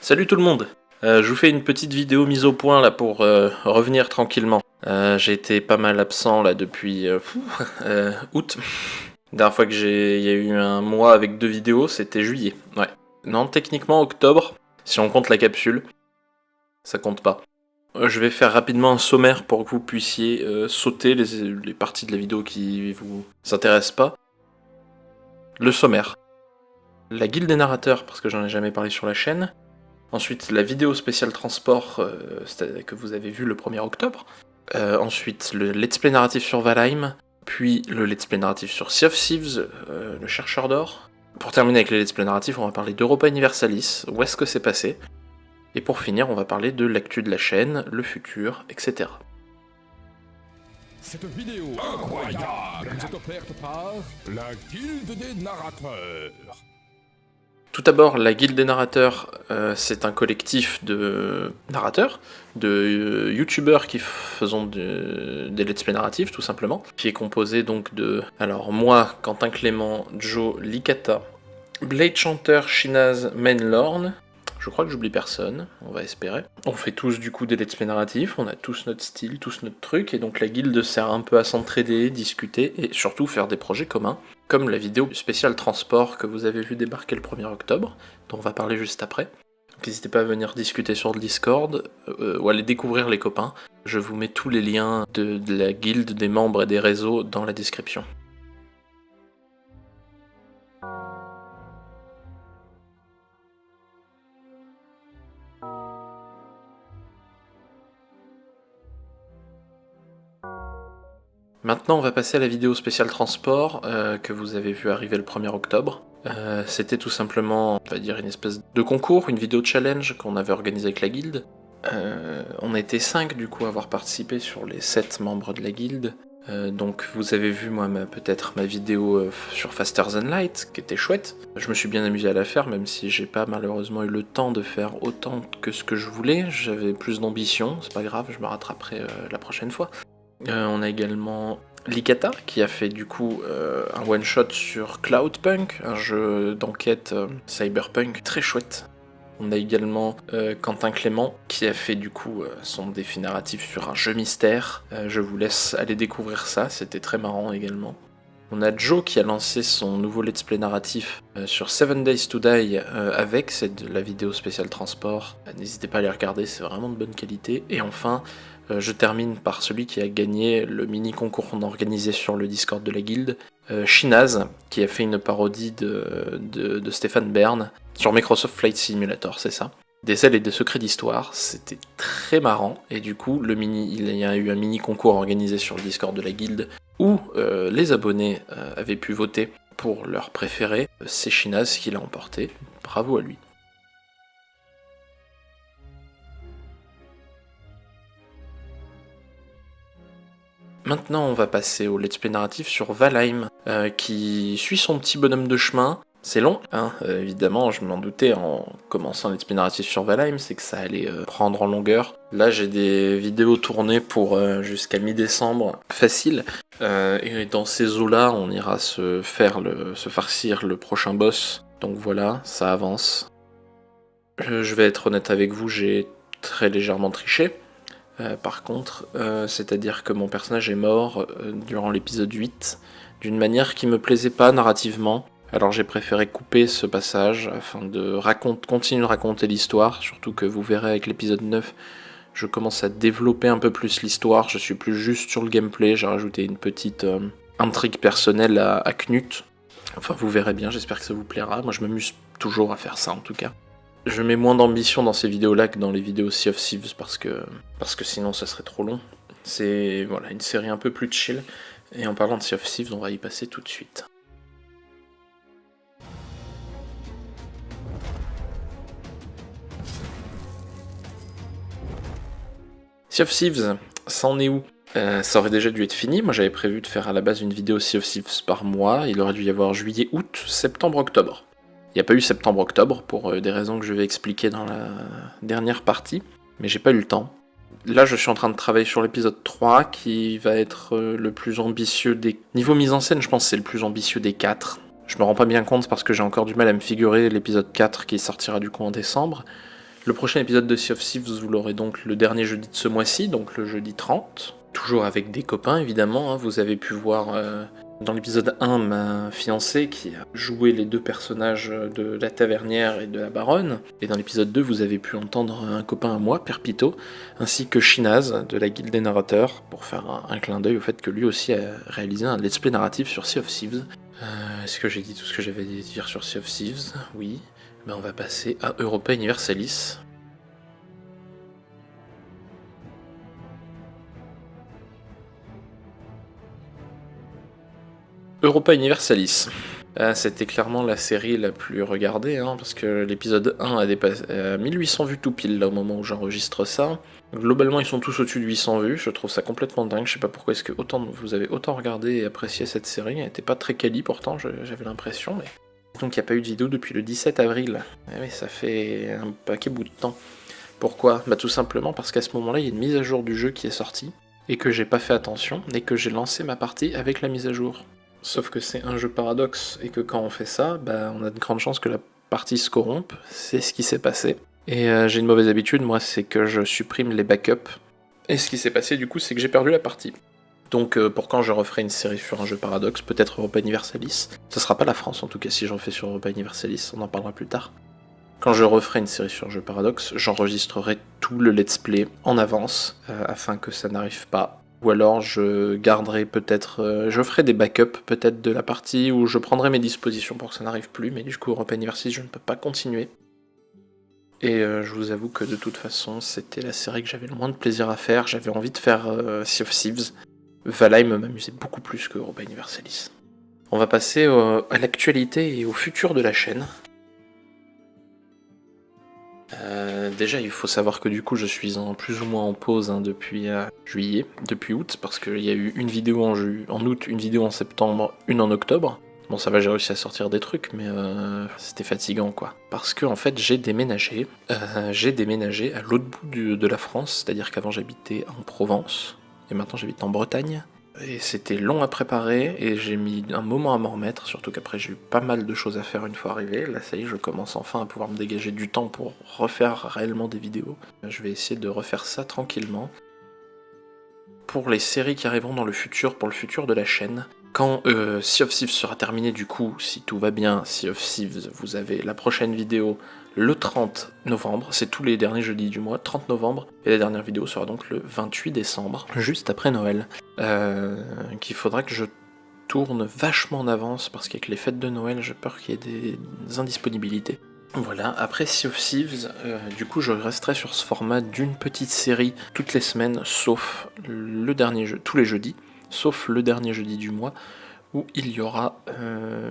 Salut tout le monde. Je vous fais une petite vidéo mise au point là pour revenir tranquillement. J'ai été pas mal absent là depuis août. La dernière fois il y a eu un mois avec 2 vidéos, c'était juillet. Ouais. Non, techniquement octobre, si on compte la capsule, ça compte pas. Je vais faire rapidement un sommaire pour que vous puissiez sauter les parties de la vidéo qui vous intéressent pas. Le sommaire. La guilde des narrateurs, parce que j'en ai jamais parlé sur la chaîne. Ensuite, la vidéo spéciale transport que vous avez vu le 1er octobre. Ensuite, le let's play narratif sur Valheim. Puis le let's play narratif sur Sea of Thieves, le chercheur d'or. Pour terminer avec les let's play narratifs, on va parler d'Europa Universalis, où est-ce que c'est passé. Et pour finir, on va parler de l'actu de la chaîne, le futur, etc. Cette vidéo incroyable vous est offerte par la Guilde des Narrateurs. Tout d'abord, la Guilde des Narrateurs, c'est un collectif de narrateurs, de youtubeurs qui faisons des let's play narratifs, tout simplement, qui est composé donc de, alors moi, Quentin Clément, Joe, Licata, Blade Chanter, Shinaz, Mainlorn. Je crois que j'oublie personne, on va espérer. On fait tous du coup des let's play narratifs, on a tous notre style, tous notre truc, et donc la guilde sert un peu à s'entraider, discuter, et surtout faire des projets communs, comme la vidéo spéciale transport que vous avez vu débarquer le 1er octobre, dont on va parler juste après. Donc n'hésitez pas à venir discuter sur le Discord, ou aller découvrir les copains. Je vous mets tous les liens de la guilde, des membres et des réseaux dans la description. Maintenant, on va passer à la vidéo spéciale transport que vous avez vu arriver le 1er octobre. C'était tout simplement, on va dire, une espèce de concours, une vidéo challenge qu'on avait organisé avec la guilde. On a été 5 du coup à avoir participé sur les 7 membres de la guilde. Donc vous avez vu moi peut-être ma vidéo sur Faster Than Light, qui était chouette. Je me suis bien amusé à la faire, même si j'ai pas malheureusement eu le temps de faire autant que ce que je voulais. J'avais plus d'ambition, c'est pas grave, je me rattraperai la prochaine fois. On a également Licata qui a fait du coup un one-shot sur Cloudpunk, un jeu d'enquête cyberpunk très chouette. On a également Quentin Clément qui a fait du coup son défi narratif sur un jeu mystère. Je vous laisse aller découvrir ça, c'était très marrant également. On a Joe qui a lancé son nouveau let's play narratif sur 7 Days to Die avec, c'est de la vidéo spéciale transport. N'hésitez pas à les regarder, c'est vraiment de bonne qualité. Et enfin, je termine par celui qui a gagné le mini concours qu'on a organisé sur le Discord de la guilde, Shinaz, qui a fait une parodie de Stéphane Bern sur Microsoft Flight Simulator, c'est ça. Des ailes et des secrets d'histoire, c'était très marrant, et du coup, il y a eu un mini concours organisé sur le Discord de la guilde, où les abonnés avaient pu voter pour leur préféré. C'est Shinaz qui l'a emporté, bravo à lui. Maintenant, on va passer au let's play narratif sur Valheim, qui suit son petit bonhomme de chemin. C'est long, hein, évidemment, je m'en doutais en commençant le let's play narratif sur Valheim, c'est que ça allait prendre en longueur. Là, j'ai des vidéos tournées pour jusqu'à mi-décembre, facile. Et dans ces eaux-là, on ira se farcir le prochain boss. Donc voilà, ça avance. Je vais être honnête avec vous, j'ai très légèrement triché. Par contre, c'est-à-dire que mon personnage est mort durant l'épisode 8 d'une manière qui me plaisait pas narrativement. Alors j'ai préféré couper ce passage afin de continuer de raconter l'histoire, surtout que vous verrez avec l'épisode 9, je commence à développer un peu plus l'histoire, je suis plus juste sur le gameplay, j'ai rajouté une petite intrigue personnelle à Knut. Enfin vous verrez bien, j'espère que ça vous plaira, moi je m'amuse toujours à faire ça en tout cas. Je mets moins d'ambition dans ces vidéos-là que dans les vidéos Sea of Thieves parce que sinon ça serait trop long. C'est voilà, une série un peu plus chill. Et en parlant de Sea of Thieves, on va y passer tout de suite. Sea of Thieves, ça en est où ça aurait déjà dû être fini. Moi j'avais prévu de faire à la base une vidéo Sea of Thieves par mois. Il aurait dû y avoir juillet, août, septembre, octobre. Il n'y a pas eu septembre-octobre pour des raisons que je vais expliquer dans la dernière partie, mais j'ai pas eu le temps. Là, je suis en train de travailler sur l'épisode 3, qui va être le plus ambitieux des... Niveau mise en scène, je pense que c'est le plus ambitieux des 4. Je me rends pas bien compte parce que j'ai encore du mal à me figurer l'épisode 4 qui sortira du coup en décembre. Le prochain épisode de Sea of Thieves, vous l'aurez donc le dernier jeudi de ce mois-ci, donc le jeudi 30. Toujours avec des copains, évidemment. Hein. Vous avez pu voir dans l'épisode 1 ma fiancée qui a joué les deux personnages de la tavernière et de la baronne. Et dans l'épisode 2, vous avez pu entendre un copain à moi, Perpito, ainsi que Shinaz de la Guilde des Narrateurs, pour faire un clin d'œil au fait que lui aussi a réalisé un let's play narratif sur Sea of Thieves. Est-ce que j'ai dit tout ce que j'avais à dire sur Sea of Thieves? Oui. Ben on va passer à Europa Universalis. Europa Universalis. C'était clairement la série la plus regardée, hein, parce que l'épisode 1 a dépassé 1800 vues tout pile là, au moment où j'enregistre ça. Globalement, ils sont tous au-dessus de 800 vues, je trouve ça complètement dingue. Je sais pas pourquoi est-ce que vous avez autant regardé et apprécié cette série. Elle était pas très quali pourtant, j'avais l'impression, mais... Donc il n'y a pas eu de vidéo depuis le 17 avril. Eh oui, ça fait un paquet bout de temps. Pourquoi? Bah tout simplement parce qu'à ce moment-là, il y a une mise à jour du jeu qui est sortie, et que j'ai pas fait attention, et que j'ai lancé ma partie avec la mise à jour. Sauf que c'est un jeu paradoxe, et que quand on fait ça, bah on a de grandes chances que la partie se corrompe, c'est ce qui s'est passé. Et j'ai une mauvaise habitude, moi, c'est que je supprime les backups. Et ce qui s'est passé du coup, c'est que j'ai perdu la partie. Donc pour quand je referai une série sur un jeu paradoxe, peut-être Europa Universalis, ce sera pas la France en tout cas si j'en fais sur Europa Universalis, on en parlera plus tard. Quand je referai une série sur un jeu paradoxe, j'enregistrerai tout le let's play en avance, afin que ça n'arrive pas. Ou alors je garderai peut-être, je ferai des backups peut-être de la partie, où je prendrai mes dispositions pour que ça n'arrive plus, mais du coup Europa Universalis je ne peux pas continuer. Et je vous avoue que de toute façon c'était la série que j'avais le moins de plaisir à faire, j'avais envie de faire Sea of Thieves. Valheim m'amusait beaucoup plus que Europa Universalis. On va passer à l'actualité et au futur de la chaîne. Déjà, il faut savoir que du coup, je suis plus ou moins en pause depuis juillet, depuis août, parce qu'il y a eu une vidéo en août, une vidéo en septembre, une en octobre. Bon, ça va, j'ai réussi à sortir des trucs, mais c'était fatigant, quoi. Parce que, en fait, j'ai déménagé. À l'autre bout de la France, c'est-à-dire qu'avant, j'habitais en Provence. Et maintenant j'habite en Bretagne. Et c'était long à préparer et j'ai mis un moment à m'en remettre, surtout qu'après j'ai eu pas mal de choses à faire une fois arrivé. Là ça y est, je commence enfin à pouvoir me dégager du temps pour refaire réellement des vidéos. Je vais essayer de refaire ça tranquillement. Pour les séries qui arriveront dans le futur, pour le futur de la chaîne, quand Sea of Thieves sera terminé du coup, si tout va bien, Sea of Thieves, vous avez la prochaine vidéo le 30 novembre, c'est tous les derniers jeudis du mois, 30 novembre, et la dernière vidéo sera donc le 28 décembre, juste après Noël, qu'il faudra que je tourne vachement en avance, parce qu'avec les fêtes de Noël, j'ai peur qu'il y ait des indisponibilités. Voilà, après Sea of Thieves, du coup je resterai sur ce format d'une petite série toutes les semaines, sauf le dernier tous les jeudis, sauf le dernier jeudi du mois, où il y aura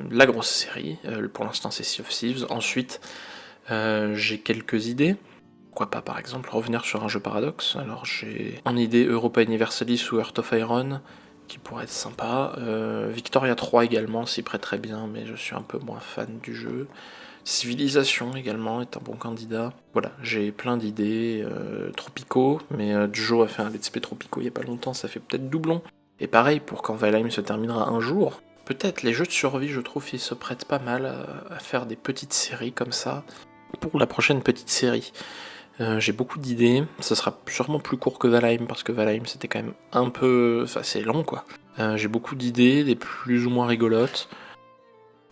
la grosse série, pour l'instant c'est Sea of Thieves. Ensuite, j'ai quelques idées. Pourquoi pas par exemple revenir sur un jeu paradoxe. Alors j'ai en idée Europa Universalis ou Heart of Iron, qui pourrait être sympa. Victoria 3 également s'y prêterait bien, mais je suis un peu moins fan du jeu. Civilisation également est un bon candidat. Voilà, j'ai plein d'idées. Tropico, mais Joe a fait un let's play Tropico il y a pas longtemps, ça fait peut-être doublon. Et pareil, pour quand Valheim se terminera un jour, peut-être les jeux de survie, je trouve, ils se prêtent pas mal à faire des petites séries comme ça. Pour la prochaine petite série, j'ai beaucoup d'idées. Ça sera sûrement plus court que Valheim, parce que Valheim c'était quand même un peu... Enfin, c'est long quoi. J'ai beaucoup d'idées, des plus ou moins rigolotes.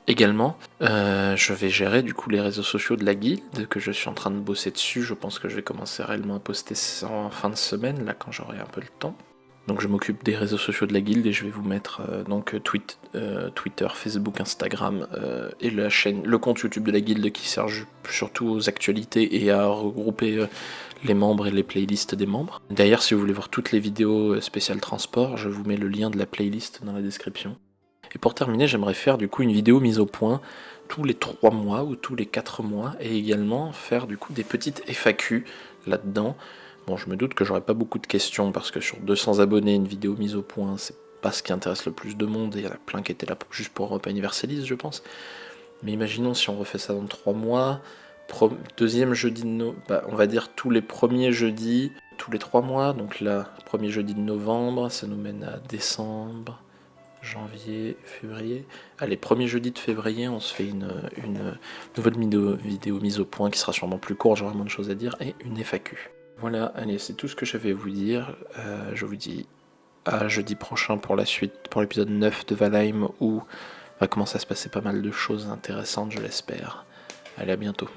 Également, je vais gérer du coup les réseaux sociaux de la guilde, que je suis en train de bosser dessus. Je pense que je vais commencer réellement à poster ça en fin de semaine, là quand j'aurai un peu le temps. Donc je m'occupe des réseaux sociaux de la guilde et je vais vous mettre Twitter, Facebook, Instagram et la chaîne, le compte YouTube de la guilde qui sert surtout aux actualités et à regrouper les membres et les playlists des membres. D'ailleurs, si vous voulez voir toutes les vidéos spéciales transport, je vous mets le lien de la playlist dans la description. Et pour terminer, j'aimerais faire du coup une vidéo mise au point tous les 3 mois ou tous les 4 mois et également faire du coup des petites FAQ là-dedans. Bon, je me doute que j'aurai pas beaucoup de questions parce que sur 200 abonnés, une vidéo mise au point, c'est pas ce qui intéresse le plus de monde et il y en a plein qui étaient là juste pour Europa Universalis, je pense. Mais imaginons si on refait ça dans 3 mois, deuxième jeudi de on va dire tous les premiers jeudis, tous les 3 mois, donc là, premier jeudi de novembre, ça nous mène à décembre, janvier, février. Allez, premier jeudi de février, on se fait une nouvelle vidéo mise au point qui sera sûrement plus courte, j'aurai moins de choses à dire, et une FAQ. Voilà, allez, c'est tout ce que j'avais à vous dire. Je vous dis à jeudi prochain pour la suite, pour l'épisode 9 de Valheim, où va commencer à se passer pas mal de choses intéressantes, je l'espère. Allez, à bientôt.